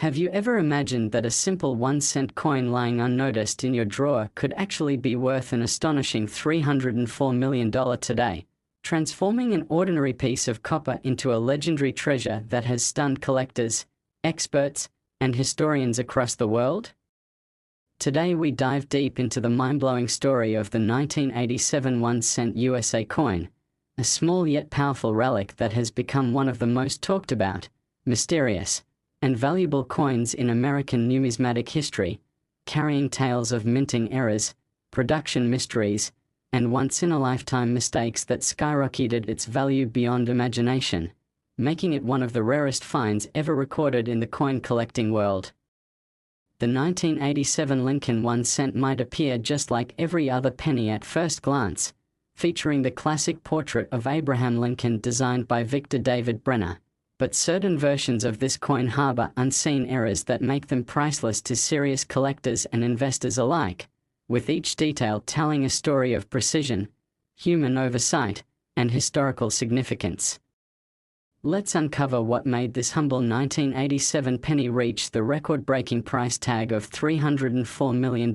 Have you ever imagined that a simple 1-cent coin lying unnoticed in your drawer could actually be worth an astonishing $304 million today, transforming an ordinary piece of copper into a legendary treasure that has stunned collectors, experts, and historians across the world? Today we dive deep into the mind-blowing story of the 1987 1-cent USA coin, a small yet powerful relic that has become one of the most talked about, mysterious, and valuable coins in American numismatic history, carrying tales of minting errors, production mysteries, and once-in-a-lifetime mistakes that skyrocketed its value beyond imagination, making it one of the rarest finds ever recorded in the coin collecting world. The 1987 Lincoln 1-cent might appear just like every other penny at first glance, featuring the classic portrait of Abraham Lincoln designed by Victor David Brenner. But certain versions of this coin harbor unseen errors that make them priceless to serious collectors and investors alike, with each detail telling a story of precision, human oversight, and historical significance. Let's uncover what made this humble 1987 penny reach the record-breaking price tag of $304 million,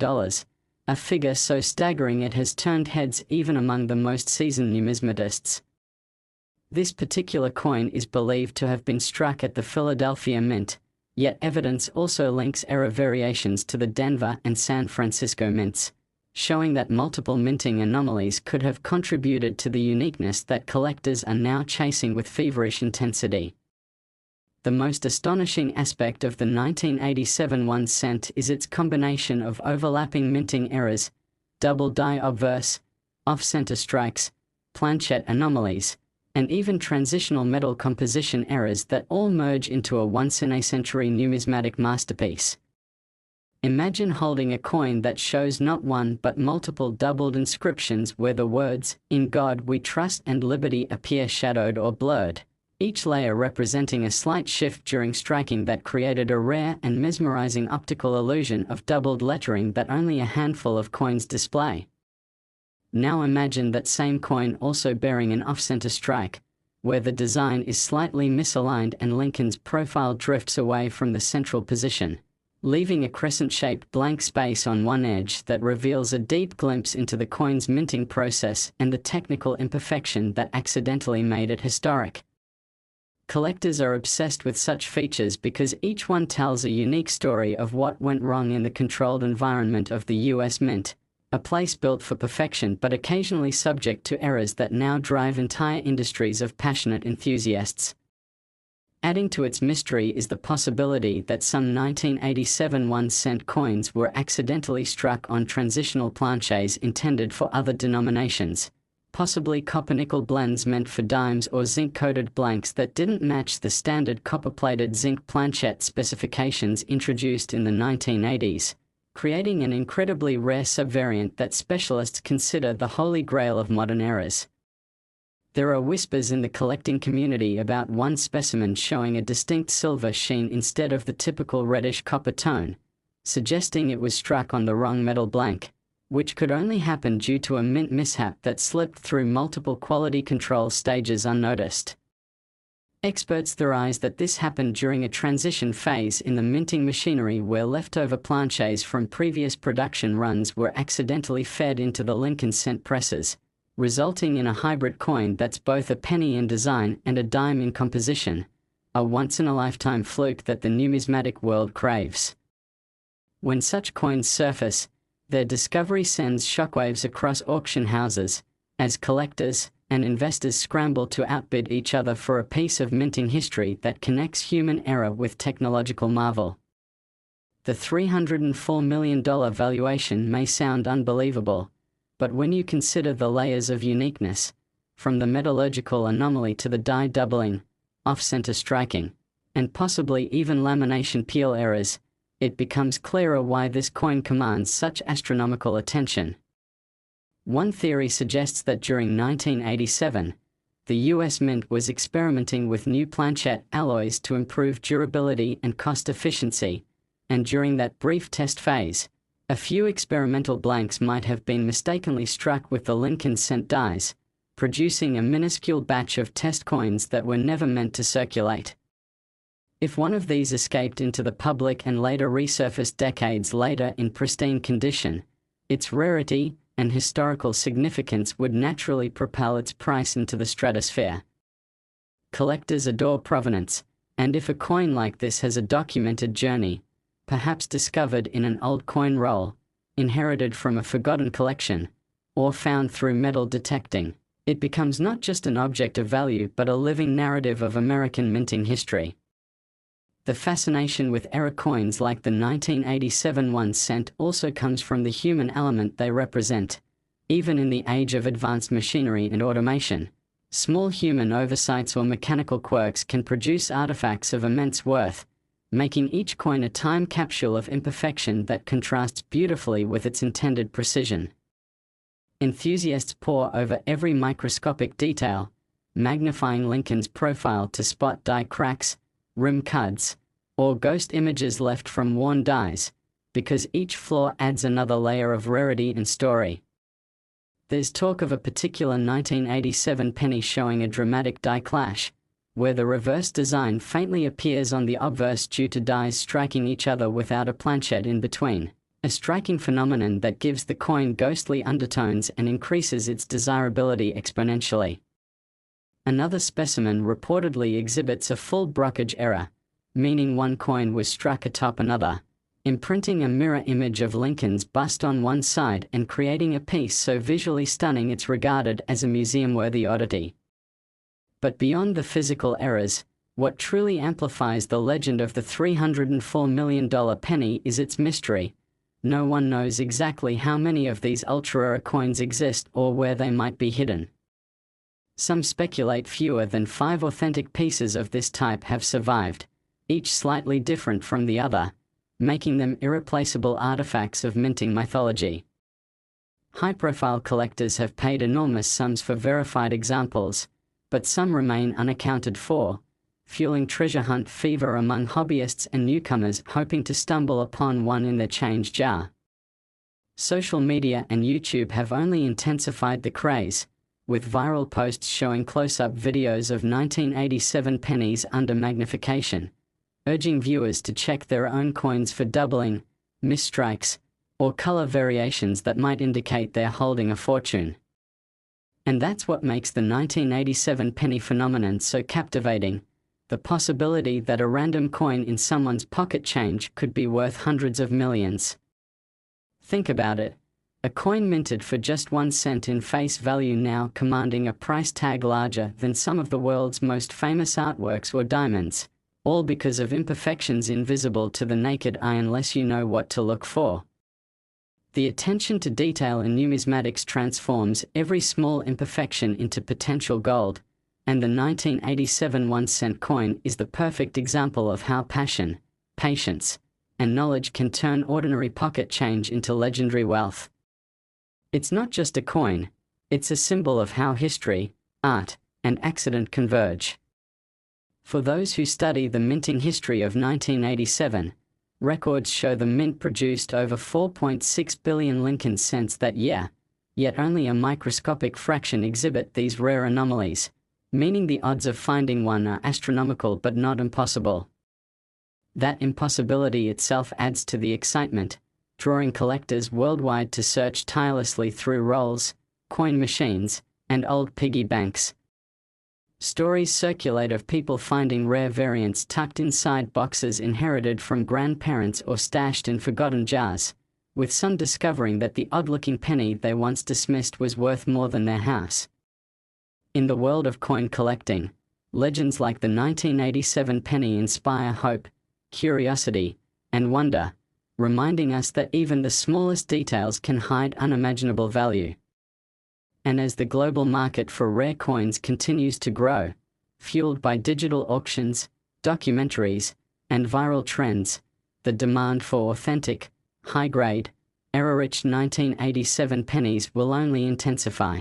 a figure so staggering it has turned heads even among the most seasoned numismatists. This particular coin is believed to have been struck at the Philadelphia Mint, yet evidence also links error variations to the Denver and San Francisco mints, showing that multiple minting anomalies could have contributed to the uniqueness that collectors are now chasing with feverish intensity. The most astonishing aspect of the 1987 1-cent is its combination of overlapping minting errors, double die obverse, off-center strikes, planchette anomalies, and even transitional metal composition errors that all merge into a once-in-a-century numismatic masterpiece. Imagine holding a coin that shows not one but multiple doubled inscriptions where the words, "In God We Trust" and "Liberty" appear shadowed or blurred, each layer representing a slight shift during striking that created a rare and mesmerizing optical illusion of doubled lettering that only a handful of coins display. Now imagine that same coin also bearing an off-center strike, where the design is slightly misaligned and Lincoln's profile drifts away from the central position, leaving a crescent-shaped blank space on one edge that reveals a deep glimpse into the coin's minting process and the technical imperfection that accidentally made it historic. Collectors are obsessed with such features because each one tells a unique story of what went wrong in the controlled environment of the U.S. Mint, a place built for perfection but occasionally subject to errors that now drive entire industries of passionate enthusiasts. Adding to its mystery is the possibility that some 1987 1-cent coins were accidentally struck on transitional planchets intended for other denominations, possibly copper-nickel blends meant for dimes or zinc-coated blanks that didn't match the standard copper-plated zinc planchette specifications introduced in the 1980s. Creating an incredibly rare subvariant that specialists consider the holy grail of modern errors. There are whispers in the collecting community about one specimen showing a distinct silver sheen instead of the typical reddish copper tone, suggesting it was struck on the wrong metal blank, which could only happen due to a mint mishap that slipped through multiple quality control stages unnoticed. Experts theorize that this happened during a transition phase in the minting machinery where leftover planchets from previous production runs were accidentally fed into the Lincoln cent presses, resulting in a hybrid coin that's both a penny in design and a dime in composition, a once-in-a-lifetime fluke that the numismatic world craves. When such coins surface, their discovery sends shockwaves across auction houses, as collectors and investors scramble to outbid each other for a piece of minting history that connects human error with technological marvel. The $304 million valuation may sound unbelievable, but when you consider the layers of uniqueness, from the metallurgical anomaly to the die doubling, off-center striking, and possibly even lamination peel errors, it becomes clearer why this coin commands such astronomical attention. One theory suggests that during 1987, the U.S. Mint was experimenting with new planchette alloys to improve durability and cost efficiency, and during that brief test phase, a few experimental blanks might have been mistakenly struck with the Lincoln cent dies, producing a minuscule batch of test coins that were never meant to circulate. If one of these escaped into the public and later resurfaced decades later in pristine condition, its rarity and historical significance would naturally propel its price into the stratosphere. Collectors adore provenance, and if a coin like this has a documented journey, perhaps discovered in an old coin roll, inherited from a forgotten collection, or found through metal detecting, it becomes not just an object of value but a living narrative of American minting history. The fascination with era coins like the 1987 1 cent also comes from the human element they represent. Even in the age of advanced machinery and automation, small human oversights or mechanical quirks can produce artifacts of immense worth, making each coin a time capsule of imperfection that contrasts beautifully with its intended precision. Enthusiasts pore over every microscopic detail, magnifying Lincoln's profile to spot die cracks, rim cuts, or ghost images left from worn dies, because each flaw adds another layer of rarity and story. There's talk of a particular 1987 penny showing a dramatic die clash, where the reverse design faintly appears on the obverse due to dies striking each other without a planchet in between, a striking phenomenon that gives the coin ghostly undertones and increases its desirability exponentially. Another specimen reportedly exhibits a full brokerage error, meaning one coin was struck atop another, imprinting a mirror image of Lincoln's bust on one side and creating a piece so visually stunning it's regarded as a museum-worthy oddity. But beyond the physical errors, what truly amplifies the legend of the $304 million penny is its mystery. No one knows exactly how many of these ultra-rare coins exist or where they might be hidden. Some speculate fewer than 5 authentic pieces of this type have survived, each slightly different from the other, making them irreplaceable artifacts of minting mythology. High-profile collectors have paid enormous sums for verified examples, but some remain unaccounted for, fueling treasure hunt fever among hobbyists and newcomers hoping to stumble upon one in their change jar. Social media and YouTube have only intensified the craze, with viral posts showing close-up videos of 1987 pennies under magnification, urging viewers to check their own coins for doubling, misstrikes, or color variations that might indicate they're holding a fortune. And that's what makes the 1987 penny phenomenon so captivating, the possibility that a random coin in someone's pocket change could be worth hundreds of millions. Think about it. A coin minted for just 1 cent in face value now commanding a price tag larger than some of the world's most famous artworks or diamonds, all because of imperfections invisible to the naked eye unless you know what to look for. The attention to detail in numismatics transforms every small imperfection into potential gold, and the 1987 1 cent coin is the perfect example of how passion, patience, and knowledge can turn ordinary pocket change into legendary wealth. It's not just a coin, it's a symbol of how history, art, and accident converge. For those who study the minting history of 1987, records show the mint produced over 4.6 billion Lincoln cents that year, yet only a microscopic fraction exhibit these rare anomalies, meaning the odds of finding one are astronomical but not impossible. That impossibility itself adds to the excitement, drawing collectors worldwide to search tirelessly through rolls, coin machines, and old piggy banks. Stories circulate of people finding rare variants tucked inside boxes inherited from grandparents or stashed in forgotten jars, with some discovering that the odd-looking penny they once dismissed was worth more than their house. In the world of coin collecting, legends like the 1987 penny inspire hope, curiosity, and wonder, reminding us that even the smallest details can hide unimaginable value. And as the global market for rare coins continues to grow, fueled by digital auctions, documentaries, and viral trends, the demand for authentic, high-grade, error-rich 1987 pennies will only intensify.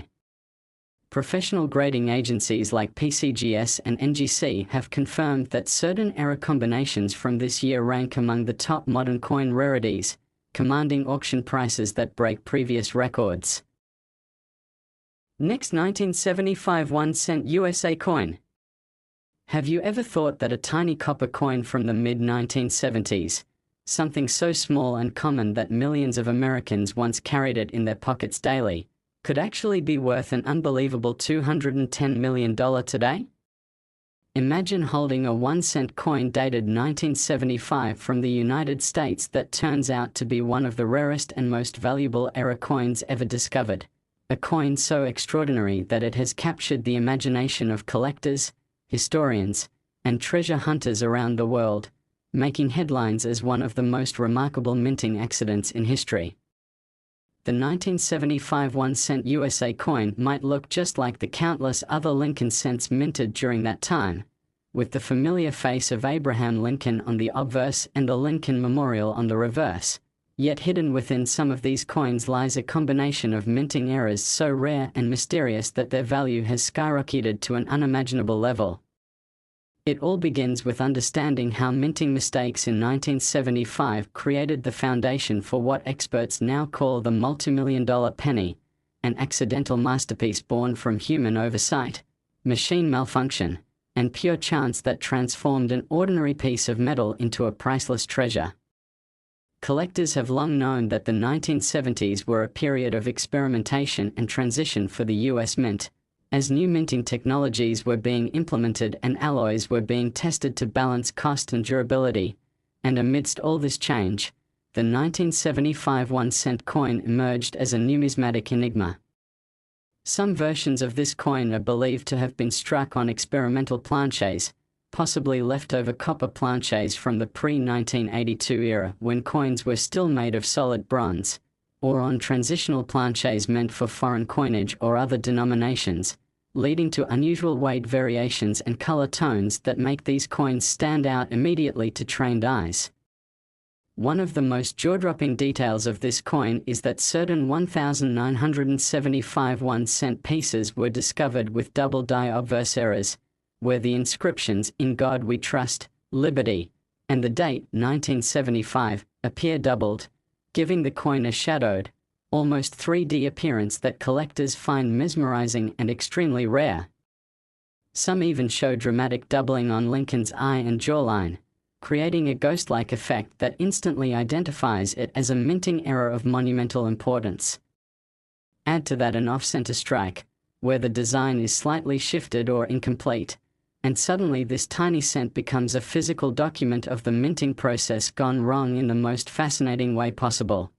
Professional grading agencies like PCGS and NGC have confirmed that certain error combinations from this year rank among the top modern coin rarities, commanding auction prices that break previous records. Next 1975 1 cent USA coin. Have you ever thought that a tiny copper coin from the mid-1970s, something so small and common that millions of Americans once carried it in their pockets daily, could actually be worth an unbelievable $210 million today? Imagine holding a 1-cent coin dated 1975 from the United States that turns out to be one of the rarest and most valuable era coins ever discovered. A coin so extraordinary that it has captured the imagination of collectors, historians, and treasure hunters around the world, making headlines as one of the most remarkable minting accidents in history. The 1975 1-cent USA coin might look just like the countless other Lincoln cents minted during that time, with the familiar face of Abraham Lincoln on the obverse and the Lincoln Memorial on the reverse. Yet hidden within some of these coins lies a combination of minting errors so rare and mysterious that their value has skyrocketed to an unimaginable level. It all begins with understanding how minting mistakes in 1975 created the foundation for what experts now call the multimillion-dollar penny, an accidental masterpiece born from human oversight, machine malfunction, and pure chance that transformed an ordinary piece of metal into a priceless treasure. Collectors have long known that the 1970s were a period of experimentation and transition for the US Mint, as new minting technologies were being implemented and alloys were being tested to balance cost and durability. And amidst all this change, the 1975 1-cent coin emerged as a numismatic enigma. Some versions of this coin are believed to have been struck on experimental planchets, possibly leftover copper planchets from the pre-1982 era when coins were still made of solid bronze, or on transitional planchets meant for foreign coinage or other denominations, leading to unusual weight variations and color tones that make these coins stand out immediately to trained eyes. One of the most jaw-dropping details of this coin is that certain 1,975 1-cent pieces were discovered with double die obverse errors, where the inscriptions "In God We Trust," "Liberty," and the date 1975 appear doubled, giving the coin a shadowed, almost 3D appearance that collectors find mesmerizing and extremely rare. Some even show dramatic doubling on Lincoln's eye and jawline, creating a ghost-like effect that instantly identifies it as a minting error of monumental importance. Add to that an off-center strike, where the design is slightly shifted or incomplete, and suddenly this tiny cent becomes a physical document of the minting process gone wrong in the most fascinating way possible.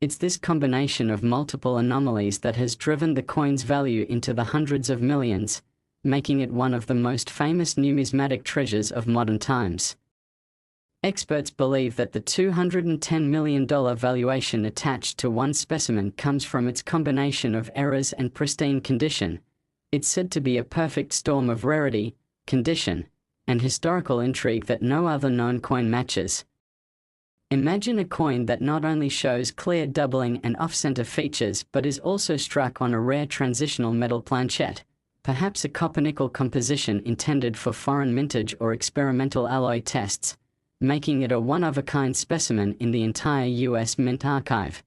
It's this combination of multiple anomalies that has driven the coin's value into the hundreds of millions, making it one of the most famous numismatic treasures of modern times. Experts believe that the $210 million valuation attached to one specimen comes from its combination of errors and pristine condition. It's said to be a perfect storm of rarity, condition, and historical intrigue that no other known coin matches. Imagine a coin that not only shows clear doubling and off-center features but is also struck on a rare transitional metal planchette, perhaps a copper-nickel composition intended for foreign mintage or experimental alloy tests, making it a one-of-a-kind specimen in the entire US Mint archive.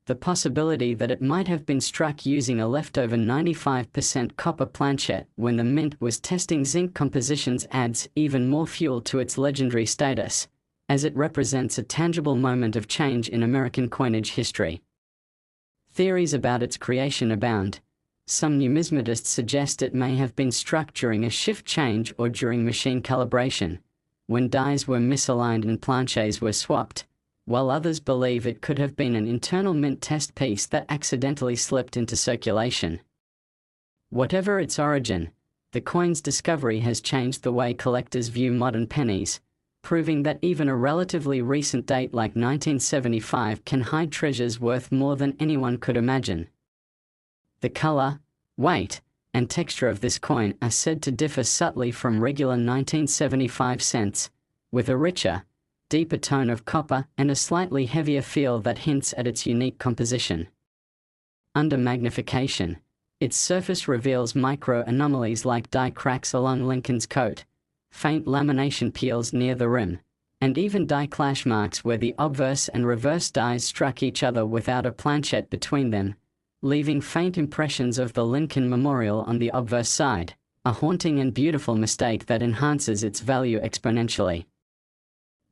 The possibility that it might have been struck using a leftover 95% copper planchette when the Mint was testing zinc compositions adds even more fuel to its legendary status, as it represents a tangible moment of change in American coinage history. Theories about its creation abound. Some numismatists suggest it may have been struck during a shift change or during machine calibration, when dies were misaligned and planchets were swapped, while others believe it could have been an internal mint test piece that accidentally slipped into circulation. Whatever its origin, the coin's discovery has changed the way collectors view modern pennies, proving that even a relatively recent date like 1975 can hide treasures worth more than anyone could imagine. The color, weight, and texture of this coin are said to differ subtly from regular 1975 cents, with a richer, deeper tone of copper and a slightly heavier feel that hints at its unique composition. Under magnification, its surface reveals micro-anomalies like die cracks along Lincoln's coat, faint lamination peels near the rim, and even die clash marks where the obverse and reverse dies struck each other without a planchette between them, leaving faint impressions of the Lincoln Memorial on the obverse side. a haunting and beautiful mistake that enhances its value exponentially.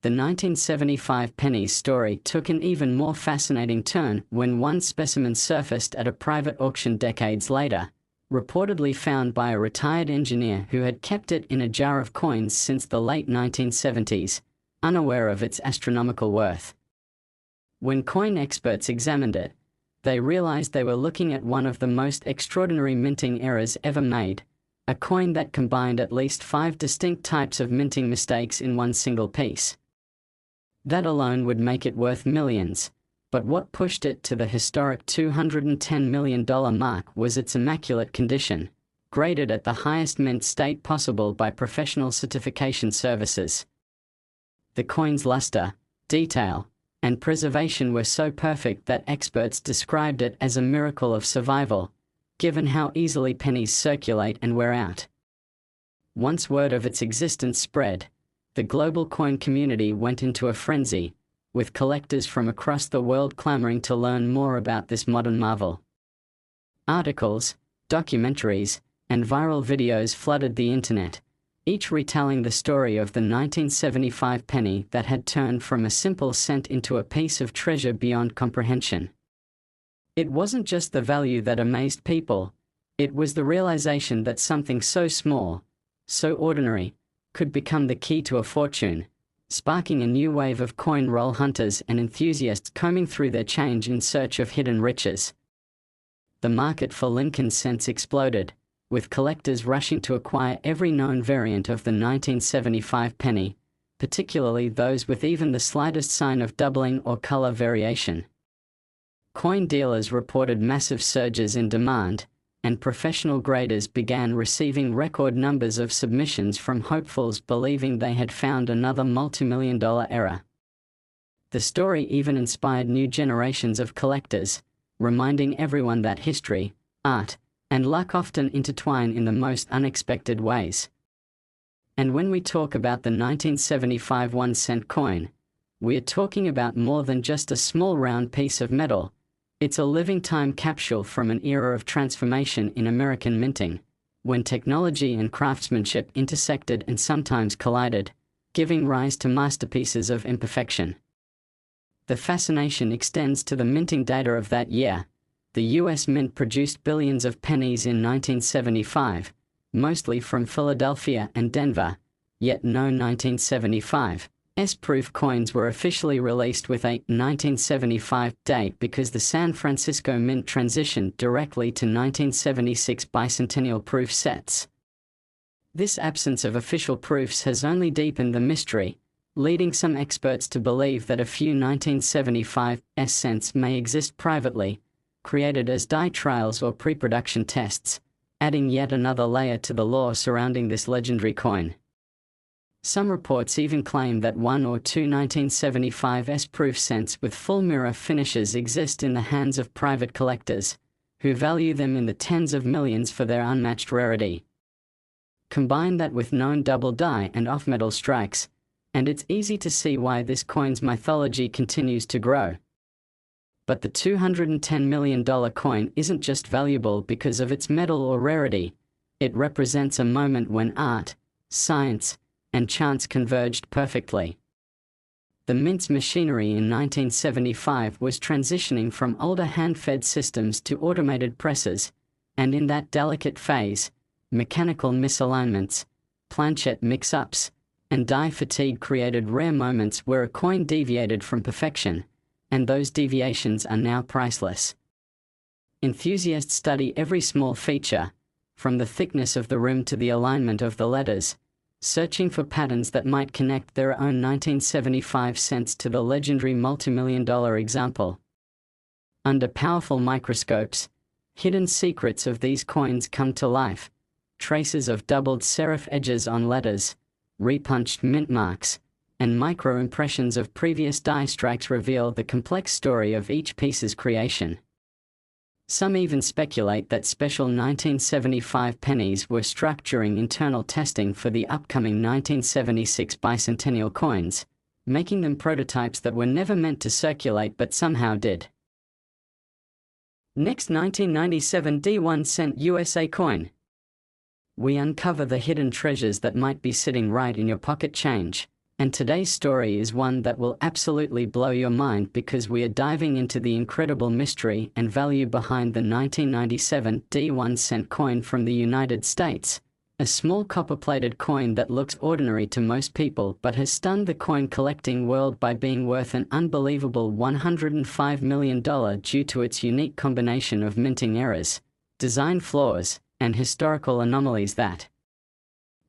The 1975 penny's story took an even more fascinating turn when one specimen surfaced at a private auction decades later, reportedly found by a retired engineer who had kept it in a jar of coins since the late 1970s, unaware of its astronomical worth. When coin experts examined it, they realized they were looking at one of the most extraordinary minting errors ever made, a coin that combined at least 5 distinct types of minting mistakes in one single piece. That alone would make it worth millions, but what pushed it to the historic $210 million mark was its immaculate condition, graded at the highest mint state possible by professional certification services. The coin's luster, detail, and preservation were so perfect that experts described it as a miracle of survival, given how easily pennies circulate and wear out. Once word of its existence spread, the global coin community went into a frenzy, with collectors from across the world clamoring to learn more about this modern marvel. Articles, documentaries, and viral videos flooded the internet, each retelling the story of the 1975 penny that had turned from a simple cent into a piece of treasure beyond comprehension. It wasn't just the value that amazed people, it was the realization that something so small, so ordinary, could become the key to a fortune, sparking a new wave of coin roll hunters and enthusiasts combing through their change in search of hidden riches. The market for Lincoln cents exploded, with collectors rushing to acquire every known variant of the 1975 penny, particularly those with even the slightest sign of doubling or color variation. Coin dealers reported massive surges in demand, and professional graders began receiving record numbers of submissions from hopefuls believing they had found another multi-million-dollar error. The story even inspired new generations of collectors, reminding everyone that history, art, and luck often intertwine in the most unexpected ways. And when we talk about the 1975 1-cent coin, we are talking about more than just a small round piece of metal. It's a living time capsule from an era of transformation in American minting, when technology and craftsmanship intersected and sometimes collided, giving rise to masterpieces of imperfection. The fascination extends to the minting data of that year. The US Mint produced billions of pennies in 1975, mostly from Philadelphia and Denver, yet no 1975 S-proof coins were officially released with a 1975 date because the San Francisco Mint transitioned directly to 1976 bicentennial proof sets. This absence of official proofs has only deepened the mystery, leading some experts to believe that a few 1975 S-cents may exist privately, created as die trials or pre-production tests, adding yet another layer to the lore surrounding this legendary coin. Some reports even claim that 1 or 2 1975 S-proof cents with full mirror finishes exist in the hands of private collectors, who value them in the tens of millions for their unmatched rarity. Combine that with known double die and off-metal strikes, and it's easy to see why this coin's mythology continues to grow. But the $210 million coin isn't just valuable because of its metal or rarity, it represents a moment when art, science, and chance converged perfectly. The Mint's machinery in 1975 was transitioning from older hand-fed systems to automated presses, and in that delicate phase, mechanical misalignments, planchette mix-ups, and die fatigue created rare moments where a coin deviated from perfection, and those deviations are now priceless. Enthusiasts study every small feature, from the thickness of the rim to the alignment of the letters, searching for patterns that might connect their own 1975 cents to the legendary multi-million-dollar example. Under powerful microscopes, hidden secrets of these coins come to life: traces of doubled serif edges on letters, repunched mint marks, and micro-impressions of previous die strikes reveal the complex story of each piece's creation. Some even speculate that special 1975 pennies were struck during internal testing for the upcoming 1976 bicentennial coins, making them prototypes that were never meant to circulate but somehow did. Next, 1997 D1 cent USA coin. we uncover the hidden treasures that might be sitting right in your pocket change. And today's story is one that will absolutely blow your mind, because we are diving into the incredible mystery and value behind the 1997 1-cent coin from the United States. A small copper-plated coin that looks ordinary to most people but has stunned the coin collecting world by being worth an unbelievable $105 million due to its unique combination of minting errors, design flaws, and historical anomalies that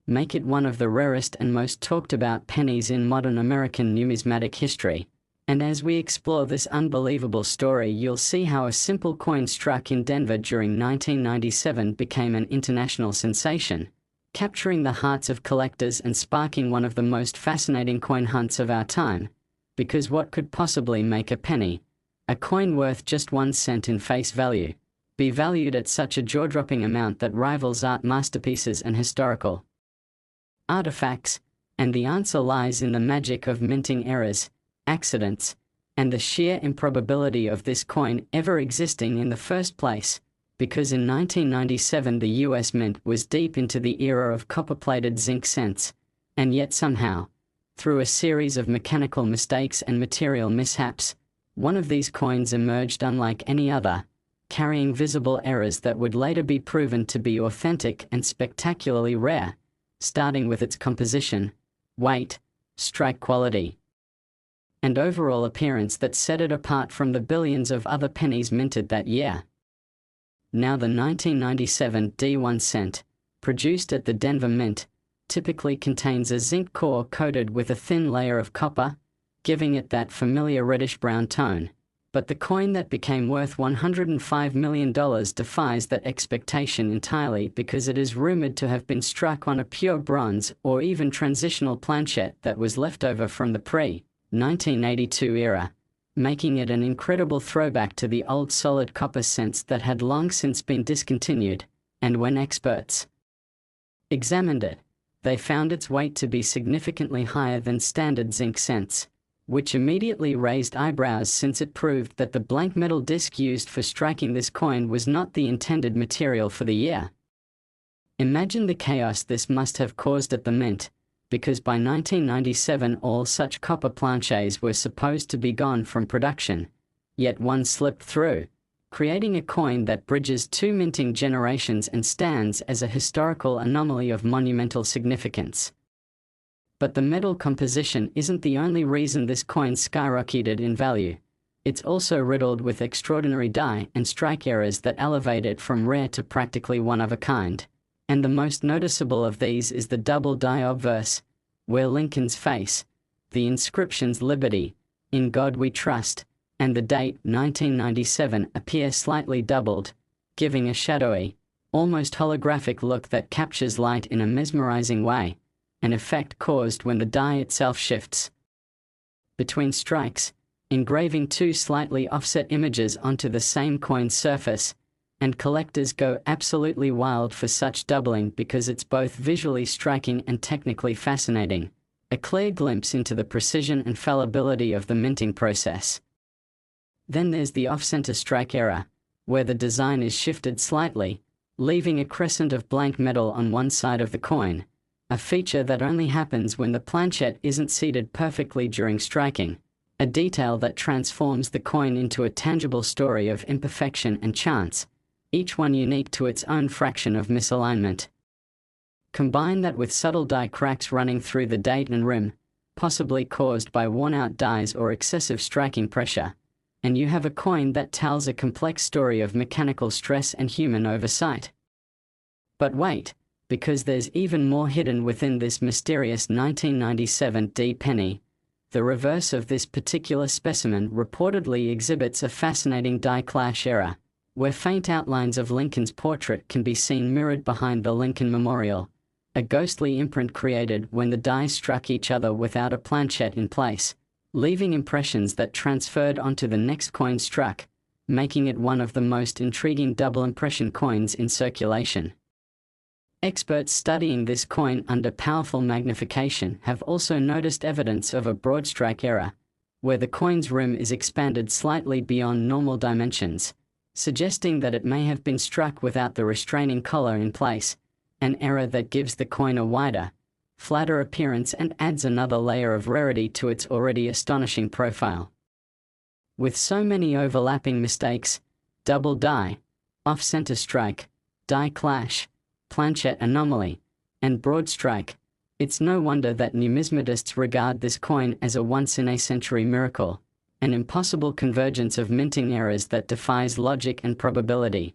make it one of the rarest and most talked about pennies in modern American numismatic history. And as we explore this unbelievable story, you'll see how a simple coin struck in Denver during 1997 became an international sensation, capturing the hearts of collectors and sparking one of the most fascinating coin hunts of our time. Because what could possibly make a penny, a coin worth just 1 cent in face value, be valued at such a jaw-dropping amount that rivals art masterpieces and historical artifacts? And the answer lies in the magic of minting errors, accidents, and the sheer improbability of this coin ever existing in the first place. Because in 1997 the US Mint was deep into the era of copper-plated zinc cents, and yet somehow, through a series of mechanical mistakes and material mishaps, one of these coins emerged unlike any other, carrying visible errors that would later be proven to be authentic and spectacularly rare, starting with its composition, weight, strike quality, and overall appearance that set it apart from the billions of other pennies minted that year. Now, the 1997 1-cent, produced at the Denver Mint, typically contains a zinc core coated with a thin layer of copper, giving it that familiar reddish-brown tone. But the coin that became worth $105 million defies that expectation entirely, because it is rumored to have been struck on a pure bronze or even transitional planchet that was left over from the pre-1982 era, making it an incredible throwback to the old solid copper cents that had long since been discontinued. And when experts examined it, they found its weight to be significantly higher than standard zinc cents, which immediately raised eyebrows, since it proved that the blank metal disc used for striking this coin was not the intended material for the year. Imagine the chaos this must have caused at the Mint, because by 1997 all such copper planchets were supposed to be gone from production, yet one slipped through, creating a coin that bridges 2 minting generations and stands as a historical anomaly of monumental significance. But the metal composition isn't the only reason this coin skyrocketed in value. It's also riddled with extraordinary die and strike errors that elevate it from rare to practically one of a kind. And the most noticeable of these is the double die obverse, where Lincoln's face, the inscriptions "Liberty," "In God We Trust," and the date 1997 appear slightly doubled, giving a shadowy, almost holographic look that captures light in a mesmerizing way, an effect caused when the die itself shifts between strikes, engraving 2 slightly offset images onto the same coin's surface. And collectors go absolutely wild for such doubling, because it's both visually striking and technically fascinating, a clear glimpse into the precision and fallibility of the minting process. Then there's the off-center strike error, where the design is shifted slightly, leaving a crescent of blank metal on one side of the coin, a feature that only happens when the planchet isn't seated perfectly during striking, a detail that transforms the coin into a tangible story of imperfection and chance, each one unique to its own fraction of misalignment. Combine that with subtle die cracks running through the date and rim, possibly caused by worn-out dies or excessive striking pressure, and you have a coin that tells a complex story of mechanical stress and human oversight. But wait, because there's even more hidden within this mysterious 1997 penny. The reverse of this particular specimen reportedly exhibits a fascinating die clash error, where faint outlines of Lincoln's portrait can be seen mirrored behind the Lincoln Memorial, a ghostly imprint created when the die struck each other without a planchet in place, leaving impressions that transferred onto the next coin struck, making it one of the most intriguing double impression coins in circulation. Experts studying this coin under powerful magnification have also noticed evidence of a broad strike error, where the coin's rim is expanded slightly beyond normal dimensions, suggesting that it may have been struck without the restraining collar in place, an error that gives the coin a wider, flatter appearance and adds another layer of rarity to its already astonishing profile. With so many overlapping mistakes, double die, off-center strike, die clash, planchette anomaly, and broad strike, it's no wonder that numismatists regard this coin as a once-in-a-century miracle, an impossible convergence of minting errors that defies logic and probability.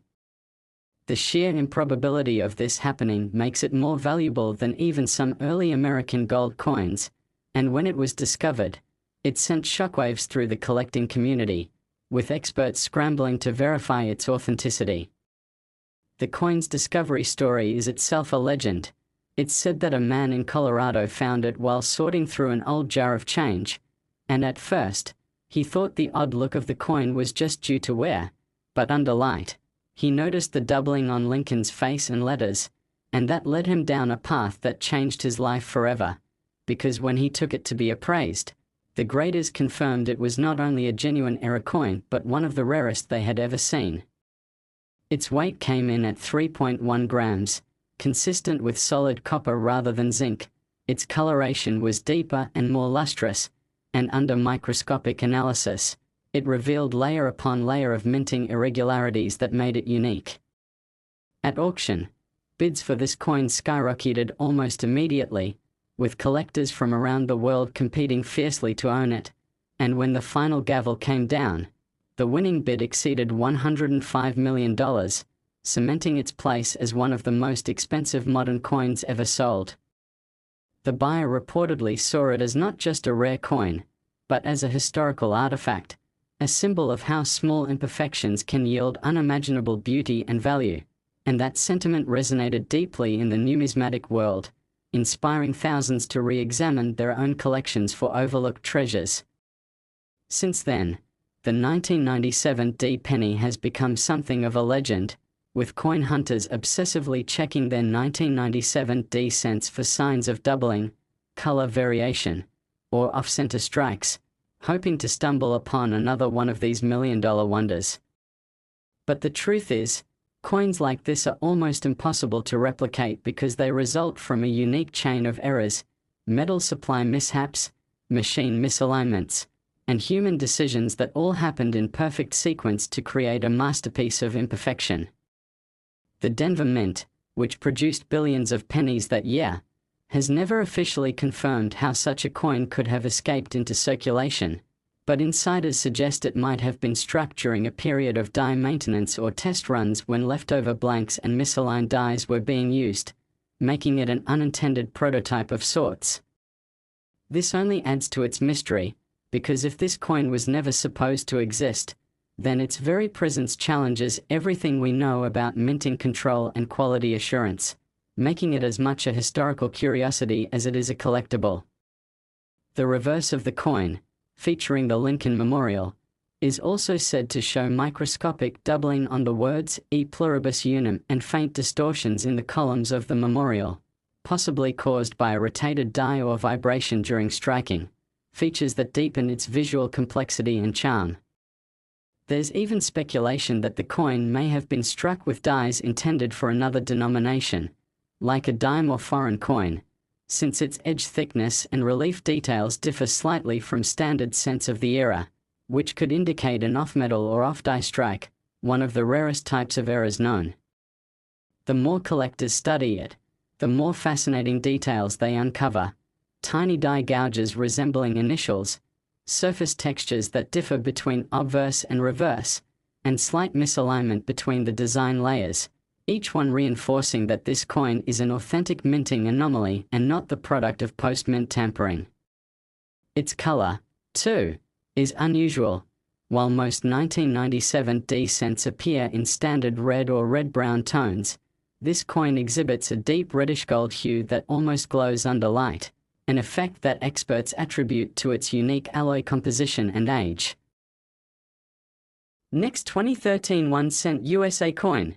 The sheer improbability of this happening makes it more valuable than even some early American gold coins, and when it was discovered, it sent shockwaves through the collecting community, with experts scrambling to verify its authenticity. The coin's discovery story is itself a legend. It's said that a man in Colorado found it while sorting through an old jar of change, and at first, he thought the odd look of the coin was just due to wear, but under light, he noticed the doubling on Lincoln's face and letters, and that led him down a path that changed his life forever, because when he took it to be appraised, the graders confirmed it was not only a genuine era coin but one of the rarest they had ever seen. Its weight came in at 3.1 grams, consistent with solid copper rather than zinc. Its coloration was deeper and more lustrous, and under microscopic analysis, it revealed layer upon layer of minting irregularities that made it unique. At auction, bids for this coin skyrocketed almost immediately, with collectors from around the world competing fiercely to own it, and when the final gavel came down, the winning bid exceeded $105 million, cementing its place as one of the most expensive modern coins ever sold. The buyer reportedly saw it as not just a rare coin, but as a historical artifact, a symbol of how small imperfections can yield unimaginable beauty and value, and that sentiment resonated deeply in the numismatic world, inspiring thousands to re-examine their own collections for overlooked treasures. Since then, the 1997 D penny has become something of a legend, with coin hunters obsessively checking their 1997 D cents for signs of doubling, color variation, or off-center strikes, hoping to stumble upon another one of these million-dollar wonders. But the truth is, coins like this are almost impossible to replicate because they result from a unique chain of errors, metal supply mishaps, machine misalignments, and human decisions that all happened in perfect sequence to create a masterpiece of imperfection. The Denver Mint, which produced billions of pennies that year, has never officially confirmed how such a coin could have escaped into circulation, but insiders suggest it might have been struck during a period of die maintenance or test runs when leftover blanks and misaligned dies were being used, making it an unintended prototype of sorts. This only adds to its mystery, because if this coin was never supposed to exist, then its very presence challenges everything we know about minting control and quality assurance, making it as much a historical curiosity as it is a collectible. The reverse of the coin, featuring the Lincoln Memorial, is also said to show microscopic doubling on the words E pluribus unum and faint distortions in the columns of the memorial, possibly caused by a rotated die or vibration during striking, features that deepen its visual complexity and charm. There's even speculation that the coin may have been struck with dies intended for another denomination, like a dime or foreign coin, since its edge thickness and relief details differ slightly from standard cents of the era, which could indicate an off-metal or off-die strike, one of the rarest types of errors known. The more collectors study it, the more fascinating details they uncover: tiny die gouges resembling initials, surface textures that differ between obverse and reverse, and slight misalignment between the design layers, each one reinforcing that this coin is an authentic minting anomaly and not the product of post-mint tampering. Its color, too, is unusual. While most 1997 D cents appear in standard red or red-brown tones, this coin exhibits a deep reddish-gold hue that almost glows under light, an effect that experts attribute to its unique alloy composition and age. Next, 2013 1-cent USA coin.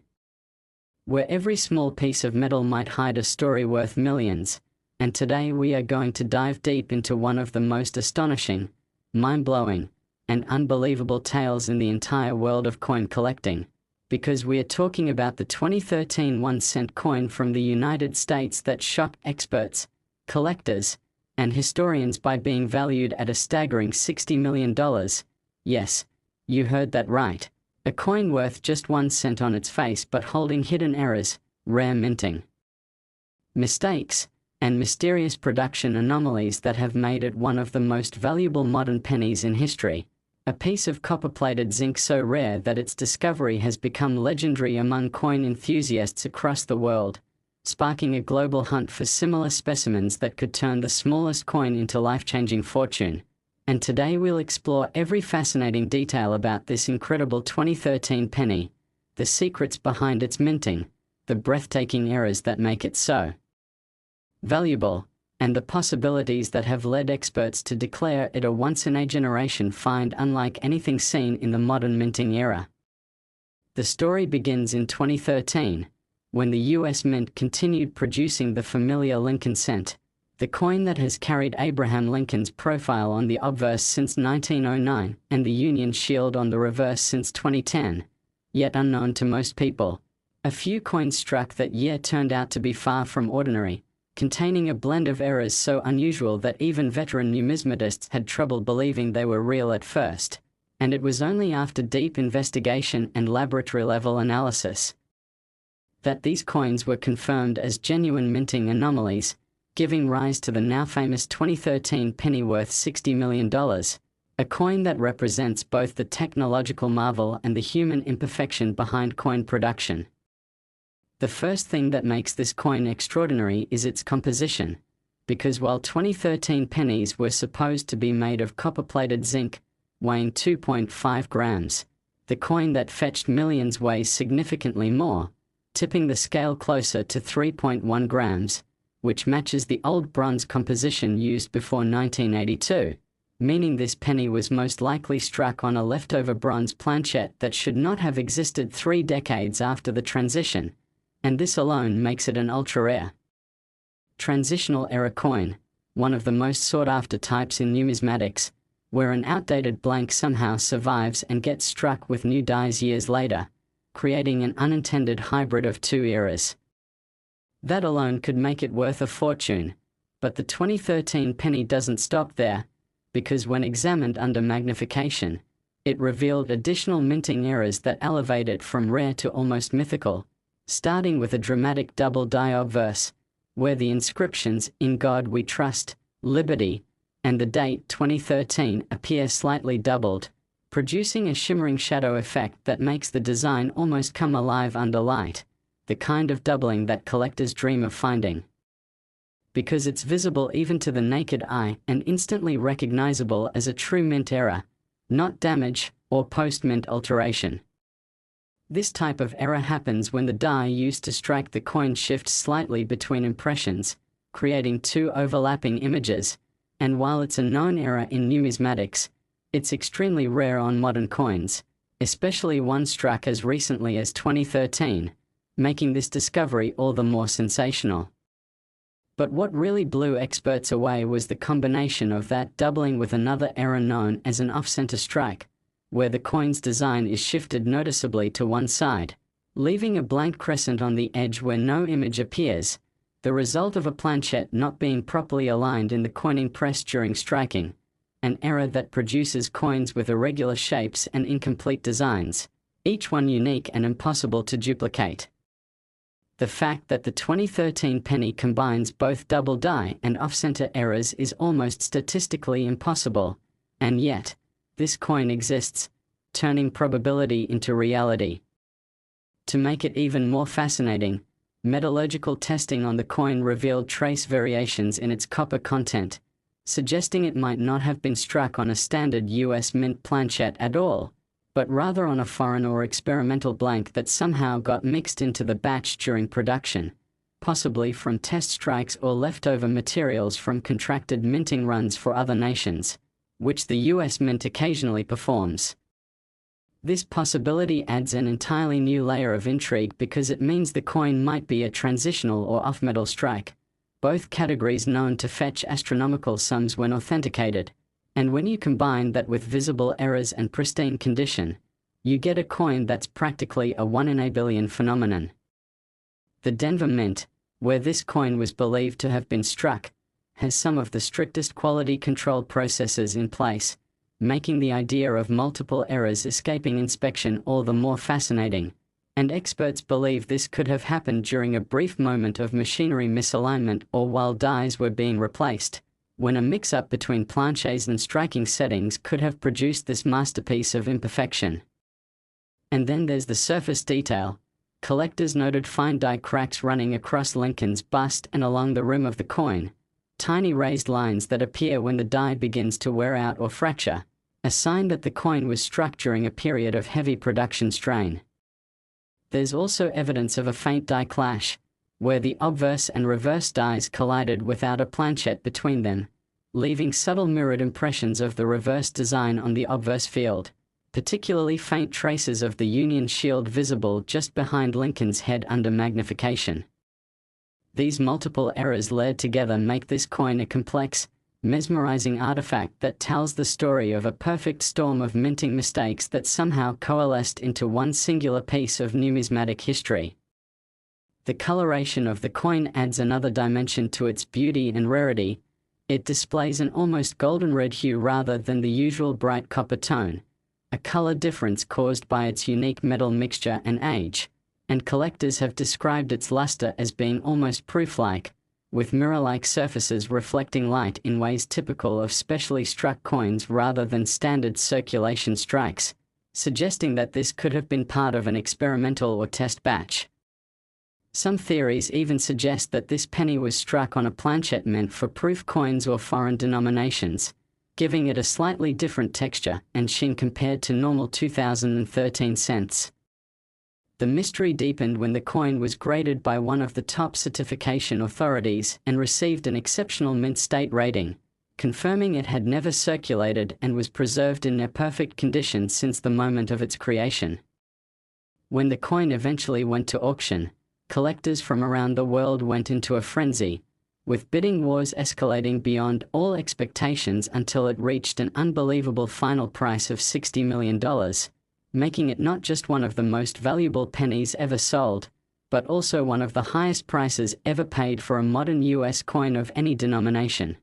Where every small piece of metal might hide a story worth millions, and today we are going to dive deep into one of the most astonishing, mind-blowing, and unbelievable tales in the entire world of coin collecting, because we are talking about the 2013 1-cent coin from the United States that shocked experts, collectors, and historians by being valued at a staggering $60 million. Yes, you heard that right. A coin worth just 1 cent on its face but holding hidden errors, rare minting mistakes, and mysterious production anomalies that have made it one of the most valuable modern pennies in history. A piece of copper-plated zinc so rare that its discovery has become legendary among coin enthusiasts across the world, sparking a global hunt for similar specimens that could turn the smallest coin into life-changing fortune. And today we'll explore every fascinating detail about this incredible 2013 penny, the secrets behind its minting, the breathtaking errors that make it so valuable, and the possibilities that have led experts to declare it a once-in-a-generation find unlike anything seen in the modern minting era. The story begins in 2013, when the US Mint continued producing the familiar Lincoln cent, the coin that has carried Abraham Lincoln's profile on the obverse since 1909 and the Union Shield on the reverse since 2010, yet unknown to most people. A few coins struck that year turned out to be far from ordinary, containing a blend of errors so unusual that even veteran numismatists had trouble believing they were real at first, and it was only after deep investigation and laboratory-level analysis that these coins were confirmed as genuine minting anomalies, giving rise to the now famous 2013 penny worth $60 million, a coin that represents both the technological marvel and the human imperfection behind coin production. The first thing that makes this coin extraordinary is its composition, because while 2013 pennies were supposed to be made of copper-plated zinc, weighing 2.5 grams, the coin that fetched millions weighs significantly more, tipping the scale closer to 3.1 grams, which matches the old bronze composition used before 1982, meaning this penny was most likely struck on a leftover bronze planchette that should not have existed 3 decades after the transition, and this alone makes it an ultra-rare transitional era coin, one of the most sought-after types in numismatics, where an outdated blank somehow survives and gets struck with new dies years later, creating an unintended hybrid of 2 eras. That alone could make it worth a fortune, but the 2013 penny doesn't stop there, because when examined under magnification, it revealed additional minting errors that elevate it from rare to almost mythical, starting with a dramatic double die obverse, where the inscriptions "In God We Trust," "Liberty," and the date 2013 appear slightly doubled, producing a shimmering shadow effect that makes the design almost come alive under light, the kind of doubling that collectors dream of finding. Because it's visible even to the naked eye and instantly recognizable as a true mint error, not damage or post-mint alteration. This type of error happens when the die used to strike the coin shifts slightly between impressions, creating 2 overlapping images, and while it's a known error in numismatics, it's extremely rare on modern coins, especially one struck as recently as 2013, making this discovery all the more sensational. But what really blew experts away was the combination of that doubling with another error known as an off-center strike, where the coin's design is shifted noticeably to one side, leaving a blank crescent on the edge where no image appears, the result of a planchette not being properly aligned in the coining press during striking, an error that produces coins with irregular shapes and incomplete designs, each one unique and impossible to duplicate. The fact that the 2013 penny combines both double die and off-center errors is almost statistically impossible, and yet, this coin exists, turning probability into reality. To make it even more fascinating, metallurgical testing on the coin revealed trace variations in its copper content, suggesting it might not have been struck on a standard US Mint planchette at all, but rather on a foreign or experimental blank that somehow got mixed into the batch during production, possibly from test strikes or leftover materials from contracted minting runs for other nations, which the US Mint occasionally performs. This possibility adds an entirely new layer of intrigue because it means the coin might be a transitional or off-metal strike, both categories known to fetch astronomical sums when authenticated, and when you combine that with visible errors and pristine condition, you get a coin that's practically a 1 in a billion phenomenon. The Denver Mint, where this coin was believed to have been struck, has some of the strictest quality control processes in place, making the idea of multiple errors escaping inspection all the more fascinating, and experts believe this could have happened during a brief moment of machinery misalignment or while dies were being replaced, when a mix-up between planches and striking settings could have produced this masterpiece of imperfection. And then there's the surface detail. Collectors noted fine die cracks running across Lincoln's bust and along the rim of the coin, tiny raised lines that appear when the die begins to wear out or fracture, a sign that the coin was struck during a period of heavy production strain. There's also evidence of a faint die clash, where the obverse and reverse dies collided without a planchet between them, leaving subtle mirrored impressions of the reverse design on the obverse field, particularly faint traces of the Union shield visible just behind Lincoln's head under magnification. These multiple errors layered together make this coin a complex, mesmerizing artifact that tells the story of a perfect storm of minting mistakes that somehow coalesced into one singular piece of numismatic history. The coloration of the coin adds another dimension to its beauty and rarity. It displays an almost golden red hue rather than the usual bright copper tone, a color difference caused by its unique metal mixture and age, and collectors have described its luster as being almost proof-like, with mirror-like surfaces reflecting light in ways typical of specially struck coins rather than standard circulation strikes, suggesting that this could have been part of an experimental or test batch. Some theories even suggest that this penny was struck on a planchet meant for proof coins or foreign denominations, giving it a slightly different texture and sheen compared to normal 2013 cents. The mystery deepened when the coin was graded by one of the top certification authorities and received an exceptional mint state rating, confirming it had never circulated and was preserved in near perfect condition since the moment of its creation. When the coin eventually went to auction, collectors from around the world went into a frenzy, with bidding wars escalating beyond all expectations until it reached an unbelievable final price of $60 million. Making it not just one of the most valuable pennies ever sold, but also one of the highest prices ever paid for a modern US coin of any denomination.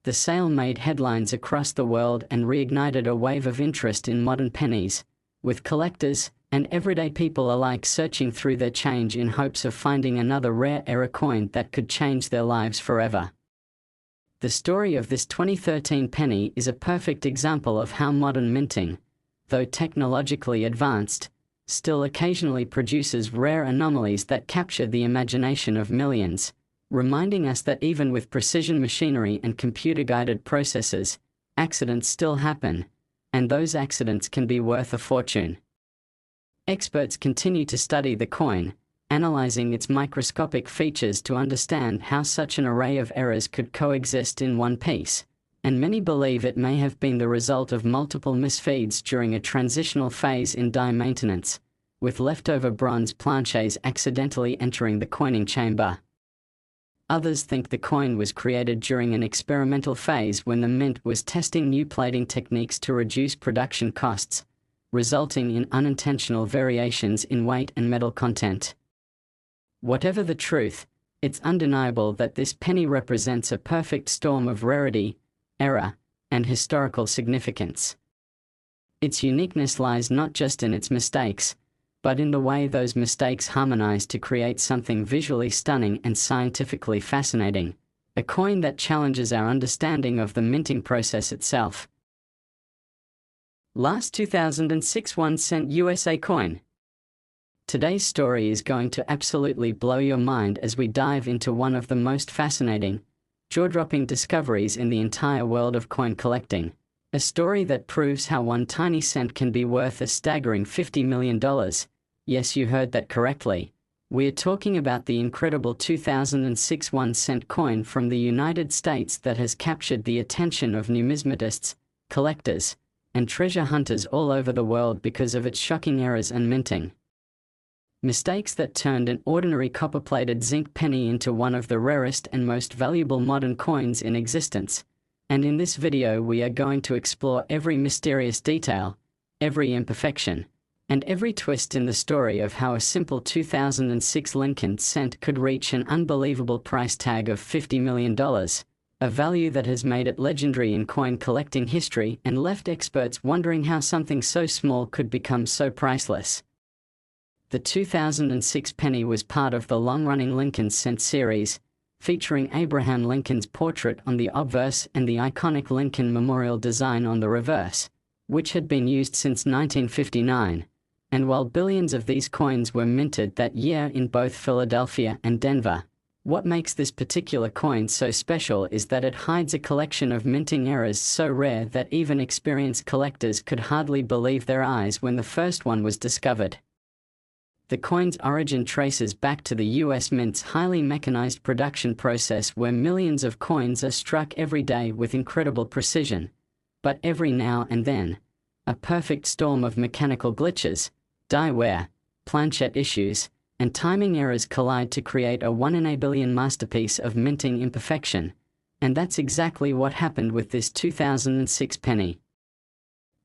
The sale made headlines across the world and reignited a wave of interest in modern pennies, with collectors and everyday people alike searching through their change in hopes of finding another rare era coin that could change their lives forever. The story of this 2013 penny is a perfect example of how modern minting, though technologically advanced, still occasionally produces rare anomalies that capture the imagination of millions, reminding us that even with precision machinery and computer-guided processes, accidents still happen, and those accidents can be worth a fortune. Experts continue to study the coin, analyzing its microscopic features to understand how such an array of errors could coexist in one piece, and many believe it may have been the result of multiple misfeeds during a transitional phase in die maintenance, with leftover bronze planches accidentally entering the coining chamber. Others think the coin was created during an experimental phase when the mint was testing new plating techniques to reduce production costs, resulting in unintentional variations in weight and metal content. Whatever the truth, it's undeniable that this penny represents a perfect storm of rarity, error, and historical significance. Its uniqueness lies not just in its mistakes, but in the way those mistakes harmonize to create something visually stunning and scientifically fascinating, a coin that challenges our understanding of the minting process itself. Last 2006 1-cent USA coin. Today's story is going to absolutely blow your mind as we dive into one of the most fascinating, jaw-dropping discoveries in the entire world of coin collecting, a story that proves how one tiny cent can be worth a staggering $50 million. Yes, you heard that correctly. We're talking about the incredible 2006 1-cent coin from the United States that has captured the attention of numismatists, collectors, and treasure hunters all over the world because of its shocking errors and minting. Mistakes that turned an ordinary copper-plated zinc penny into one of the rarest and most valuable modern coins in existence. And in this video we are going to explore every mysterious detail, every imperfection, and every twist in the story of how a simple 2006 Lincoln cent could reach an unbelievable price tag of $50 million, a value that has made it legendary in coin collecting history and left experts wondering how something so small could become so priceless. The 2006 penny was part of the long-running Lincoln cent series, featuring Abraham Lincoln's portrait on the obverse and the iconic Lincoln Memorial design on the reverse, which had been used since 1959. And while billions of these coins were minted that year in both Philadelphia and Denver, what makes this particular coin so special is that it hides a collection of minting errors so rare that even experienced collectors could hardly believe their eyes when the first one was discovered. The coin's origin traces back to the U.S. Mint's highly mechanized production process where millions of coins are struck every day with incredible precision. But every now and then, a perfect storm of mechanical glitches, die wear, planchette issues, and timing errors collide to create a 1 in a billion masterpiece of minting imperfection. And that's exactly what happened with this 2006 penny.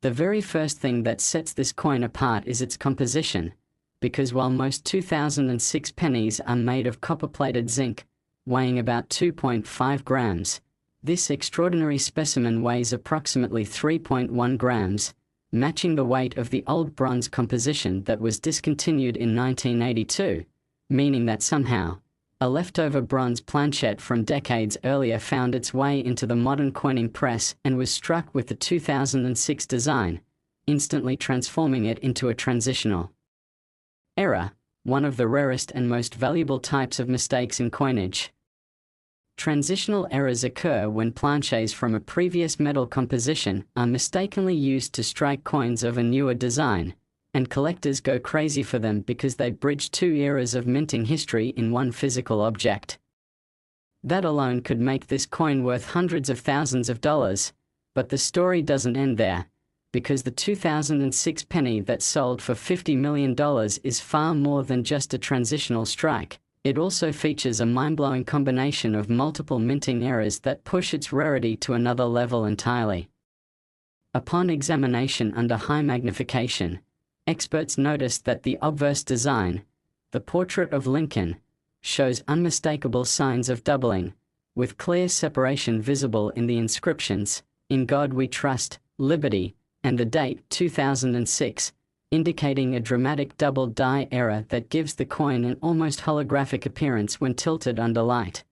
The very first thing that sets this coin apart is its composition, because while most 2006 pennies are made of copper-plated zinc, weighing about 2.5 grams, this extraordinary specimen weighs approximately 3.1 grams, matching the weight of the old bronze composition that was discontinued in 1982, meaning that somehow, a leftover bronze planchette from decades earlier found its way into the modern coining press and was struck with the 2006 design, instantly transforming it into a transitional error, one of the rarest and most valuable types of mistakes in coinage. Transitional errors occur when planchets from a previous metal composition are mistakenly used to strike coins of a newer design, and collectors go crazy for them because they bridge two eras of minting history in one physical object. That alone could make this coin worth hundreds of thousands of dollars, but the story doesn't end there, because the 2006 penny that sold for $50 million is far more than just a transitional strike. It also features a mind-blowing combination of multiple minting errors that push its rarity to another level entirely. Upon examination under high magnification, experts noticed that the obverse design, the portrait of Lincoln, shows unmistakable signs of doubling, with clear separation visible in the inscriptions, "In God We Trust, Liberty," and the date 2006, indicating a dramatic double die error that gives the coin an almost holographic appearance when tilted under light.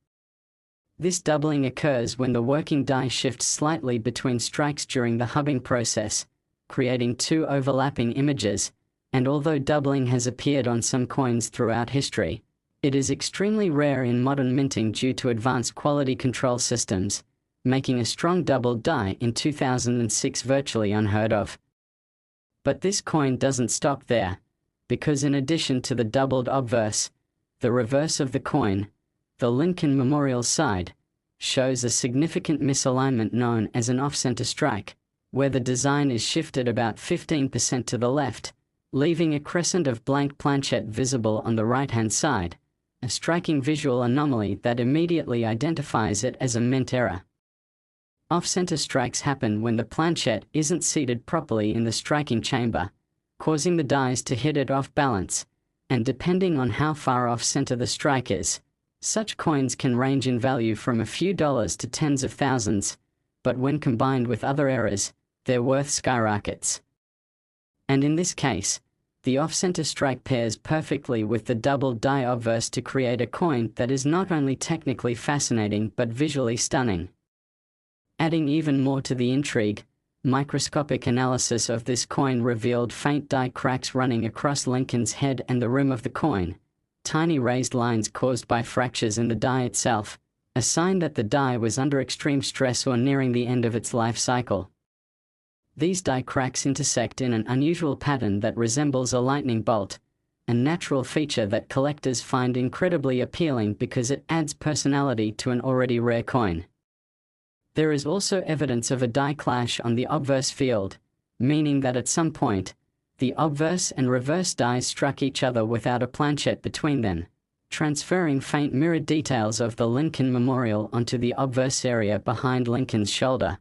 This doubling occurs when the working die shifts slightly between strikes during the hubbing process, creating two overlapping images, and although doubling has appeared on some coins throughout history, it is extremely rare in modern minting due to advanced quality control systems, making a strong double die in 2006 virtually unheard of. But this coin doesn't stop there, because in addition to the doubled obverse, the reverse of the coin, the Lincoln Memorial side, shows a significant misalignment known as an off-center strike, where the design is shifted about 15% to the left, leaving a crescent of blank planchette visible on the right-hand side, a striking visual anomaly that immediately identifies it as a mint error. Off-center strikes happen when the planchette isn't seated properly in the striking chamber, causing the dies to hit it off balance, and depending on how far off-center the strike is, such coins can range in value from a few dollars to tens of thousands, but when combined with other errors, their worth skyrockets. And in this case, the off-center strike pairs perfectly with the double die obverse to create a coin that is not only technically fascinating but visually stunning. Adding even more to the intrigue, microscopic analysis of this coin revealed faint die cracks running across Lincoln's head and the rim of the coin, tiny raised lines caused by fractures in the die itself, a sign that the die was under extreme stress or nearing the end of its life cycle. These die cracks intersect in an unusual pattern that resembles a lightning bolt, a natural feature that collectors find incredibly appealing because it adds personality to an already rare coin. There is also evidence of a die clash on the obverse field, meaning that at some point, the obverse and reverse dies struck each other without a planchette between them, transferring faint mirrored details of the Lincoln Memorial onto the obverse area behind Lincoln's shoulder,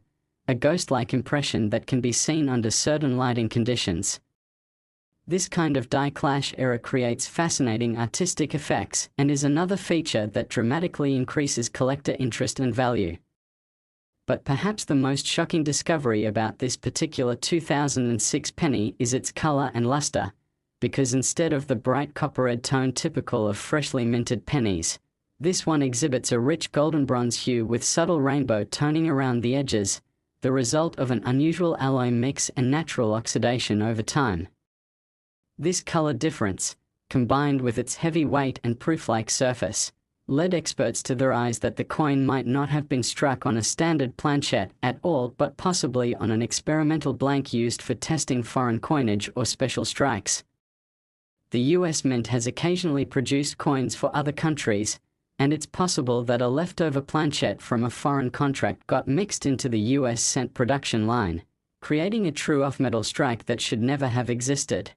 a ghost-like impression that can be seen under certain lighting conditions. This kind of die-clash error creates fascinating artistic effects and is another feature that dramatically increases collector interest and value. But perhaps the most shocking discovery about this particular 2006 penny is its color and luster, because instead of the bright copper-red tone typical of freshly minted pennies, this one exhibits a rich golden bronze hue with subtle rainbow toning around the edges, the result of an unusual alloy mix and natural oxidation over time. This color difference, combined with its heavy weight and proof-like surface, led experts to theorize that the coin might not have been struck on a standard planchette at all but possibly on an experimental blank used for testing foreign coinage or special strikes. The US Mint has occasionally produced coins for other countries, and it's possible that a leftover planchette from a foreign contract got mixed into the US cent production line, creating a true off-metal strike that should never have existed.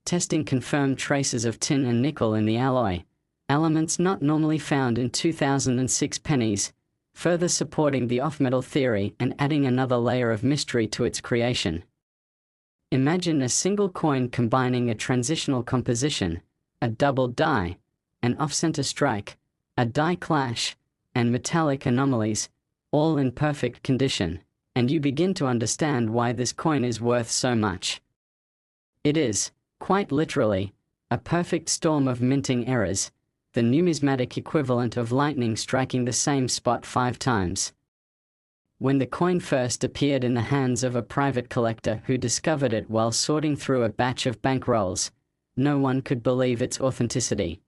Testing confirmed traces of tin and nickel in the alloy, elements not normally found in 2006 pennies, further supporting the off-metal theory and adding another layer of mystery to its creation. Imagine a single coin combining a transitional composition, a double die, an off-center strike, a die clash, and metallic anomalies, all in perfect condition, and you begin to understand why this coin is worth so much. It is, quite literally, a perfect storm of minting errors, the numismatic equivalent of lightning striking the same spot 5 times. When the coin first appeared in the hands of a private collector who discovered it while sorting through a batch of bankrolls, no one could believe its authenticity.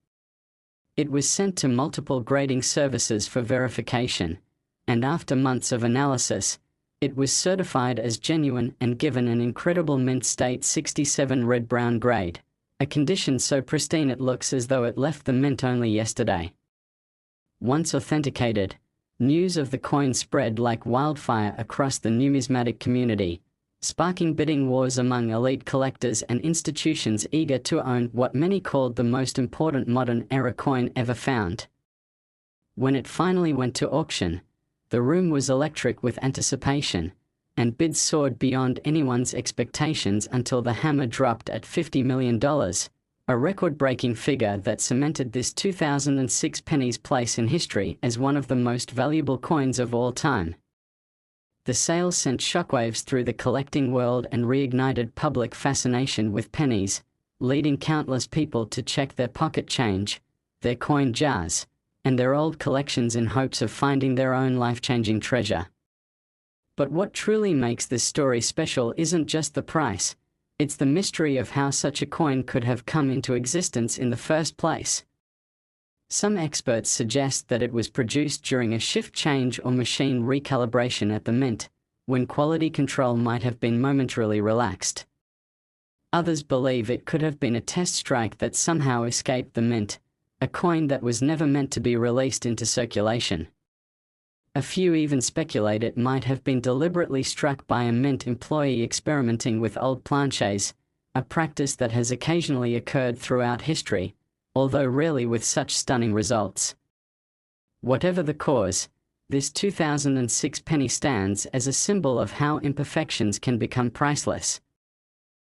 It was sent to multiple grading services for verification, and after months of analysis, it was certified as genuine and given an incredible mint state 67 red-brown grade, a condition so pristine it looks as though it left the mint only yesterday. Once authenticated, news of the coin spread like wildfire across the numismatic community, sparking bidding wars among elite collectors and institutions eager to own what many called the most important modern era coin ever found. When it finally went to auction, the room was electric with anticipation, and bids soared beyond anyone's expectations until the hammer dropped at $50 million, a record-breaking figure that cemented this 2006 penny's place in history as one of the most valuable coins of all time. The sale sent shockwaves through the collecting world and reignited public fascination with pennies, leading countless people to check their pocket change, their coin jars, and their old collections in hopes of finding their own life-changing treasure. But what truly makes this story special isn't just the price, it's the mystery of how such a coin could have come into existence in the first place. Some experts suggest that it was produced during a shift change or machine recalibration at the mint, when quality control might have been momentarily relaxed. Others believe it could have been a test strike that somehow escaped the mint, a coin that was never meant to be released into circulation. A few even speculate it might have been deliberately struck by a mint employee experimenting with old planchets, a practice that has occasionally occurred throughout history, although rarely with such stunning results. Whatever the cause, this 2006 penny stands as a symbol of how imperfections can become priceless.